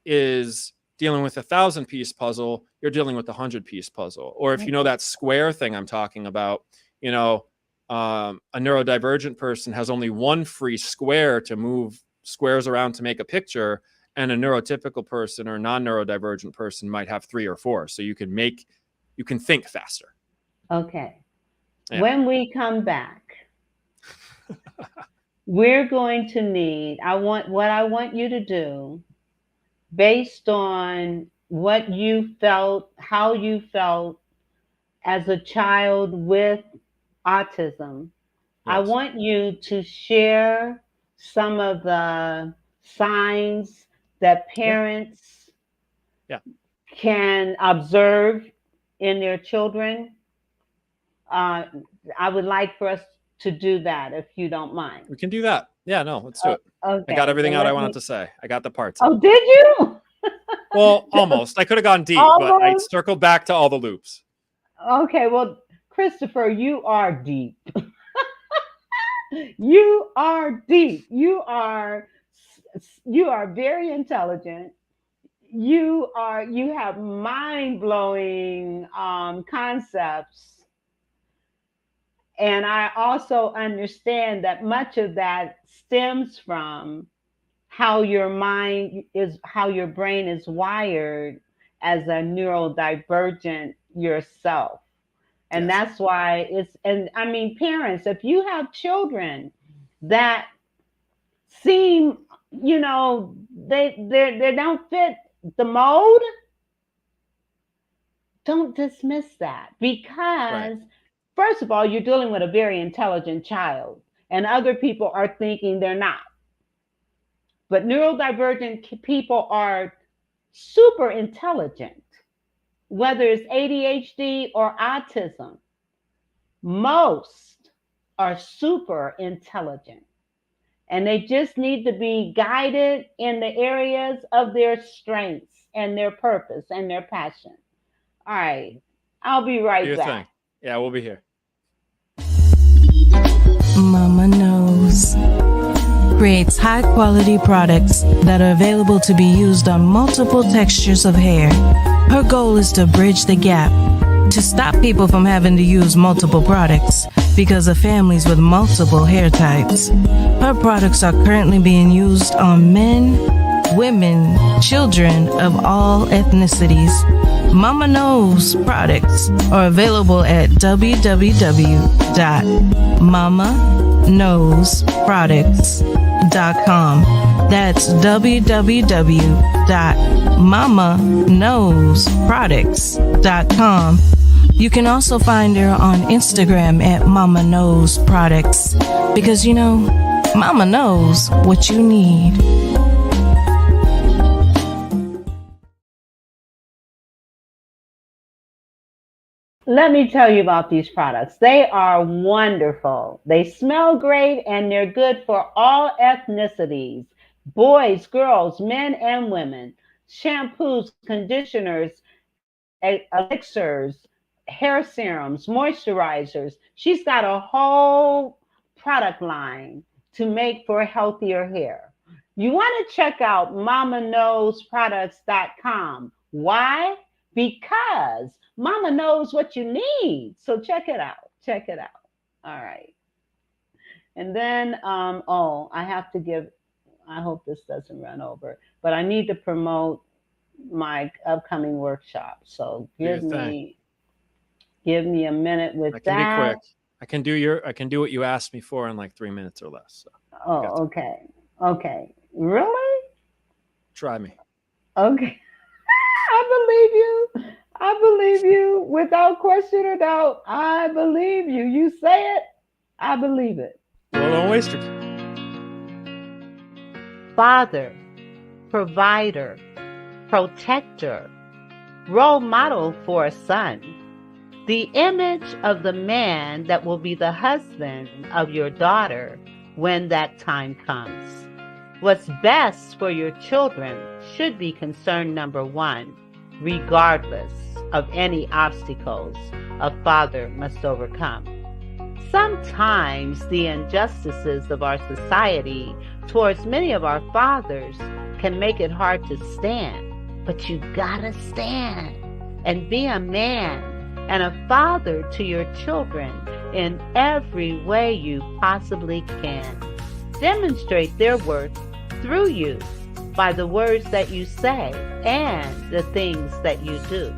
is dealing with 1,000-piece puzzle. You're dealing with a 100-piece puzzle. Or if you know that square thing I'm talking about, a neurodivergent person has only one free square to move squares around to make a picture, and a neurotypical person or non-neurodivergent person might have 3 or 4. So you can think faster. Okay. Yeah. When we come back, we're going to need, I want you to do, based on what you felt, how you felt as a child with autism. I Yes. want you to share some of the signs that parents can observe in their children. I would like for us to do that, if you don't mind. We can do that. Yeah, no, let's do it. Okay. I got everything out I wanted to say. I got the parts. Oh, did you? Well, almost. I could have gone deep, but I circled back to all the loops. Okay, well, Christopher, you are deep. You are deep. You are very intelligent. You have mind-blowing concepts. And I also understand that much of that stems from how your brain is wired as a neurodivergent yourself. And that's why parents, if you have children that seem, they don't fit the mold, don't dismiss that, because first of all, you're dealing with a very intelligent child, and other people are thinking they're not. But neurodivergent people are super intelligent, whether it's ADHD or autism. Most are super intelligent, and they just need to be guided in the areas of their strengths and their purpose and their passion. All right, I'll be right back. Yeah, we'll be here. Mama Knows creates high-quality products that are available to be used on multiple textures of hair. Her goal is to bridge the gap, to stop people from having to use multiple products because of families with multiple hair types. Her products are currently being used on men, women, children of all ethnicities. Mama Knows products are available at www.mamaknowsproducts.com. That's www.mamaknowsproducts.com. You can also find her on Instagram at Mama Knows Products, because Mama knows what you need. Let me tell you about these products. They are wonderful. They smell great, and they're good for all ethnicities. Boys, girls, men, and women. Shampoos, conditioners, elixirs, hair serums, moisturizers. She's got a whole product line to make for healthier hair. You want to check out mamaknowsproducts.com. Why? Because Mama knows what you need. So check it out. Check it out. All right. And then, I hope this doesn't run over, but I need to promote my upcoming workshop. So give me a minute with that. I can be quick. I can do what you asked me for in like 3 minutes or less. So okay. Okay. Really? Try me. Okay. I believe you. I believe you without question or doubt. I believe you. You say it, I believe it. Well, don't waste your. Father, provider, protector, role model for a son. The image of the man that will be the husband of your daughter when that time comes. What's best for your children should be concern number one, regardless of any obstacles a father must overcome. Sometimes the injustices of our society towards many of our fathers can make it hard to stand, but you gotta stand and be a man and a father to your children in every way you possibly can. Demonstrate their worth through you by the words that you say and the things that you do.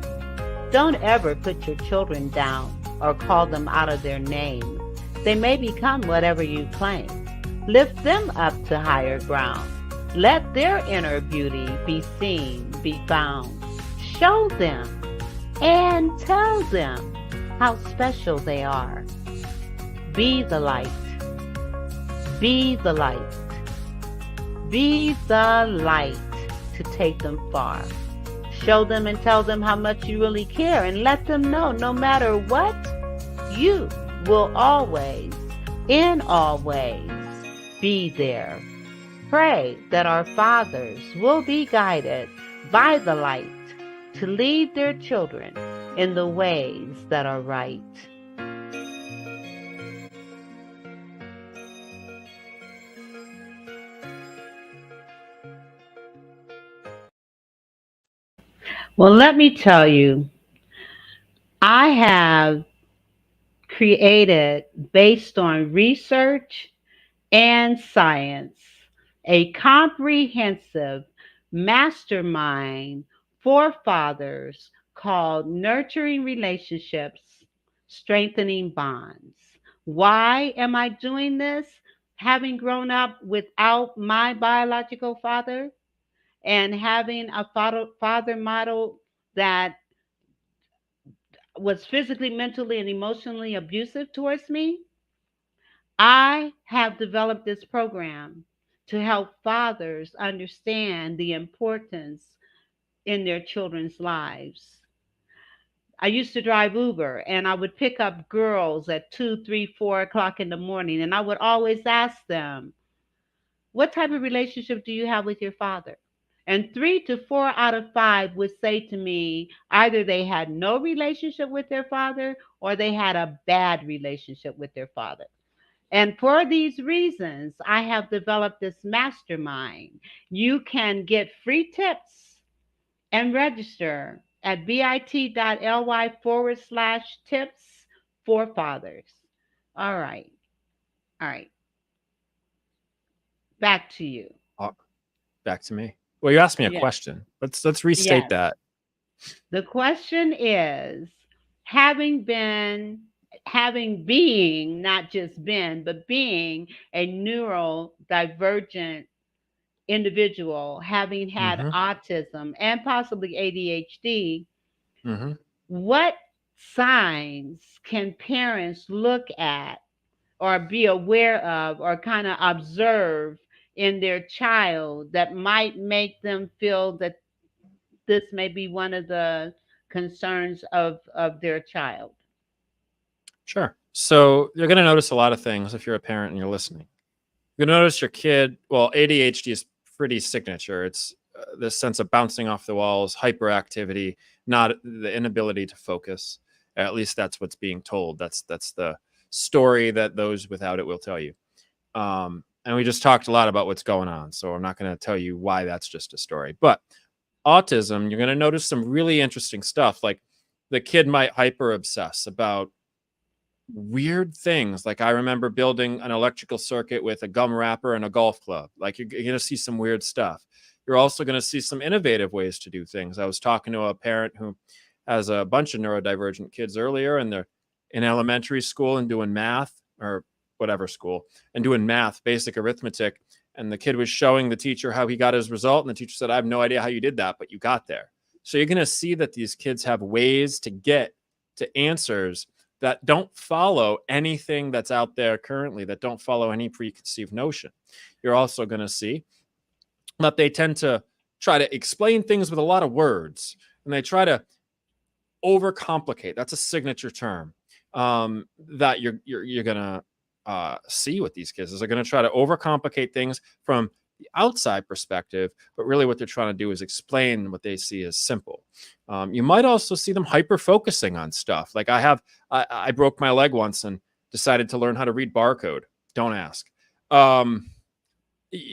Don't ever put your children down or call them out of their name. They may become whatever you claim. Lift them up to higher ground. Let their inner beauty be seen, be found. Show them and tell them how special they are. Be the light. Be the light. Be the light to take them far. Show them and tell them how much you really care, and let them know no matter what, you will always, in all ways, be there. Pray that our fathers will be guided by the light to lead their children in the ways that are right. Well, let me tell you, I have created, based on research and science, a comprehensive mastermind for fathers called Nurturing Relationships, Strengthening Bonds. Why am I doing this? Having grown up without my biological father and having a father model that was physically, mentally, and emotionally abusive towards me, I have developed this program to help fathers understand the importance in their children's lives. I used to drive Uber and I would pick up girls at 2, 3, 4 o'clock in the morning, and I would always ask them, what type of relationship do you have with your father? And 3 to 4 out of 5 would say to me either they had no relationship with their father or they had a bad relationship with their father. And for these reasons, I have developed this mastermind. You can get free tips and register at bit.ly/tips for fathers. All right. All right. Back to you. Back to me. Well, you asked me a Yeah. question. Let's restate Yes. that. The question is, being, not just been, but being a neurodivergent individual, having had Mm-hmm. autism and possibly ADHD, Mm-hmm. what signs can parents look at or be aware of or kind of observe in their child that might make them feel that this may be one of the concerns of their child? Sure. So you're going to notice a lot of things if you're a parent and you're listening. You're going to notice your kid, well, ADHD is pretty signature. It's this sense of bouncing off the walls, hyperactivity, not the inability to focus. At least that's what's being told. That's the story that those without it will tell you. And we just talked a lot about what's going on. So I'm not going to tell you why that's just a story. But autism, you're going to notice some really interesting stuff. Like the kid might hyper obsess about weird things. Like I remember building an electrical circuit with a gum wrapper and a golf club. Like you're going to see some weird stuff. You're also going to see some innovative ways to do things. I was talking to a parent who has a bunch of neurodivergent kids earlier, and they're in elementary school and doing math, or whatever school, and doing math, basic arithmetic. And the kid was showing the teacher how he got his result. And the teacher said, I have no idea how you did that, but you got there. So you're going to see that these kids have ways to get to answers that don't follow anything that's out there currently, that don't follow any preconceived notion. You're also going to see that they tend to try to explain things with a lot of words, and they try to overcomplicate. That's a signature term that you're going to see with these kids. Is they're going to try to overcomplicate things from the outside perspective, but really what they're trying to do is explain what they see as simple. You might also see them hyper focusing on stuff. Like I broke my leg once and decided to learn how to read barcode. Don't ask.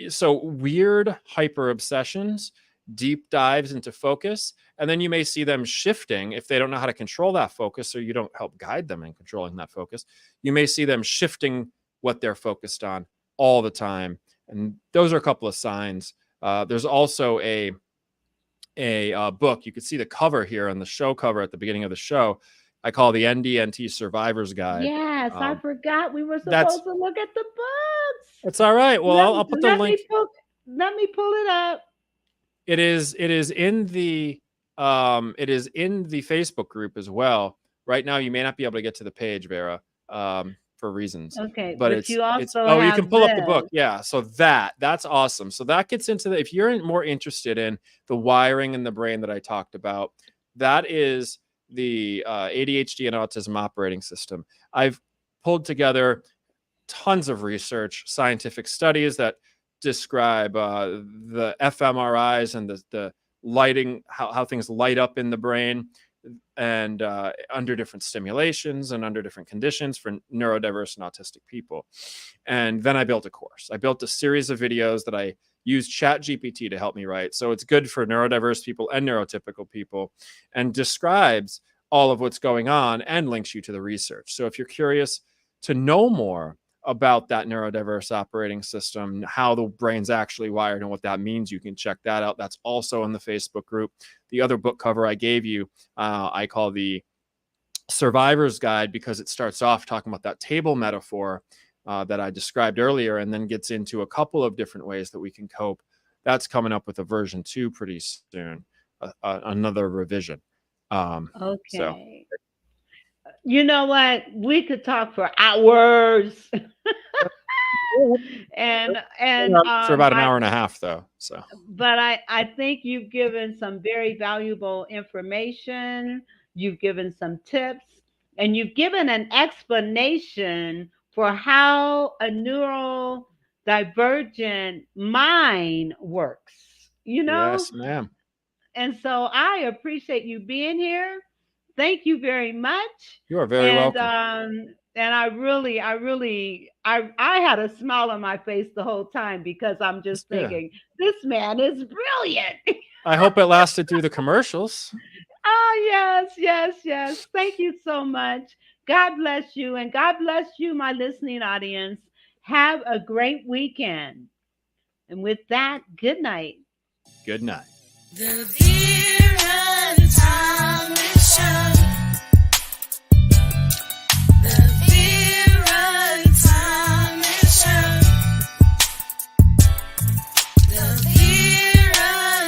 So weird hyper obsessions, deep dives into focus, and then you may see them shifting if they don't know how to control that focus, or you don't help guide them in controlling that focus. You may see them shifting what they're focused on all the time. And those are a couple of signs. There's also a book. You can see the cover here on the show cover at the beginning of the show. I call the NDNT Survivor's Guide. Yes, I forgot we were supposed to look at the books. It's all right. Well, I'll put the link. Let me pull it up. It is in the Facebook group as well. Right now, you may not be able to get to the page, Vera, for reasons. Okay, but you also you can pull up the book. Yeah, so that's awesome. So that gets into if you're more interested in the wiring in the brain that I talked about, that is the ADHD and Autism operating system. I've pulled together tons of research, scientific studies that describe the fMRIs and the lighting, how things light up in the brain, and under different stimulations and under different conditions for neurodiverse and autistic people. And then I built a course. I built a series of videos that I used ChatGPT to help me write. So it's good for neurodiverse people and neurotypical people, and describes all of what's going on and links you to the research. So if you're curious to know more about that neurodiverse operating system, how the brain's actually wired and what that means, you can check that out. That's also in the Facebook group. The other book cover I gave you, I call the Survivor's Guide, because it starts off talking about that table metaphor that I described earlier, and then gets into a couple of different ways that we can cope. That's coming up with a version 2 pretty soon, another revision. Okay. So. You know what? We could talk for hours. and for about an hour and a half, though. So, but I think you've given some very valuable information. You've given some tips, and you've given an explanation for how a neurodivergent mind works. You know? Yes, ma'am. And so I appreciate you being here. Thank you very much. You are very welcome. And I had a smile on my face the whole time, because I'm just thinking, this man is brilliant. I hope it lasted through the commercials. Oh, yes. Thank you so much. God bless you. And God bless you, my listening audience. Have a great weekend. And with that, good night. Good night. The Vera and Tom